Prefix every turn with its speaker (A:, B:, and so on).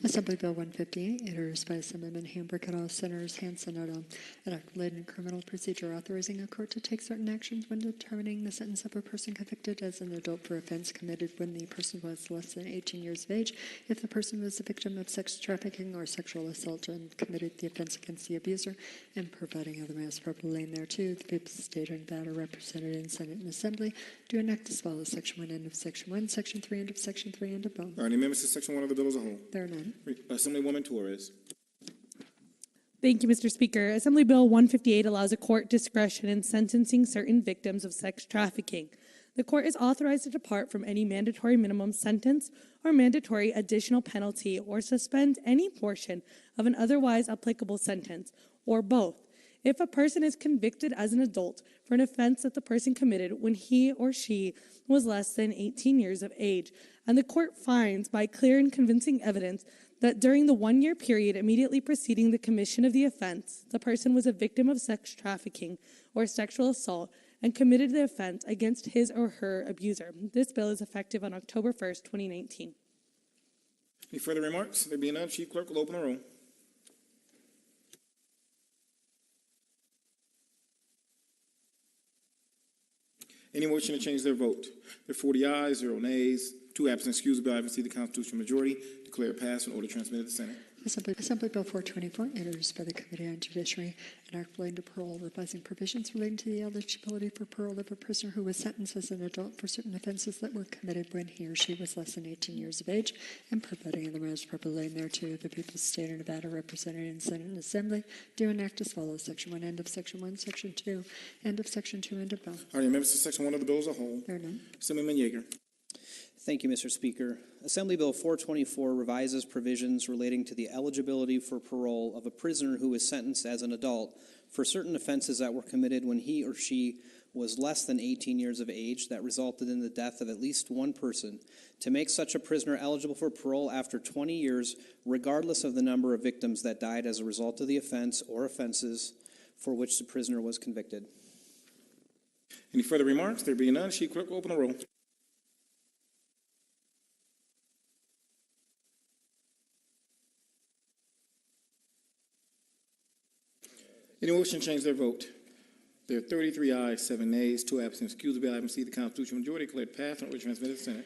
A: Assembly Bill 158, introduced by Assemblyman Hambrick et al., Senators Hansen et al., an act related to criminal procedure authorizing a court to take certain actions when determining the sentence of a person convicted as an adult for offense committed when the person was less than 18 years of age, if the person was the victim of sex trafficking or sexual assault and committed the offense against the abuser, and providing other matters properly in thereto. The people of the state and that are represented in Senate and Assembly do enact as follows: Section 1, end of Section 1, Section 3, end of Section 3, end of bill.
B: Are any amendments to Section 1 of the bill as a whole?
A: There are none.
B: Assemblywoman Torres.
C: Thank you, Mr. Speaker. Assembly Bill 158 allows a court discretion in sentencing certain victims of sex trafficking. The court is authorized to depart from any mandatory minimum sentence or mandatory additional penalty or suspend any portion of an otherwise applicable sentence, or both, if a person is convicted as an adult for an offense that the person committed when he or she was less than 18 years of age, and the court finds by clear and convincing evidence that during the 1-year period immediately preceding the commission of the offense, the person was a victim of sex trafficking or sexual assault and committed the offense against his or her abuser. This bill is effective on October 1st, 2019.
B: Any further remarks? There being none, Chief Clerk will open the roll. Any motion to change their vote? There are 40 ayes, 0 nays, 2 absent. Excused. Bill having received the constitutional majority, declare it passed and order transmitted to the Senate.
A: Assembly Bill 424, introduced by the Committee on Judiciary, an act relating to parole, revising provisions relating to the eligibility for parole of a prisoner who was sentenced as an adult for certain offenses that were committed when he or she was less than 18 years of age, and providing other matters properly in thereto. The people of the state of Nevada, represented in Senate and Assembly, do enact as follows: Section 1, end of Section 1, Section 2, end of Section 2, end of bill.
B: Are any amendments to Section 1 of the bill as a whole?
A: There are none.
B: Assemblyman Yeager.
D: Thank you, Mr. Speaker. Assembly Bill 424 revises provisions relating to the eligibility for parole of a prisoner who is sentenced as an adult for certain offenses that were committed when he or she was less than 18 years of age that resulted in the death of at least one person, to make such a prisoner eligible for parole after 20 years, regardless of the number of victims that died as a result of the offense or offenses for which the prisoner was convicted.
B: Any further remarks? There being none, Chief Clerk will open the roll. Any motion to change their vote? There are 33 ayes, 7 nays, 2 absent. Excused. Bill having received the constitutional majority, declared passed and order transmitted to the Senate.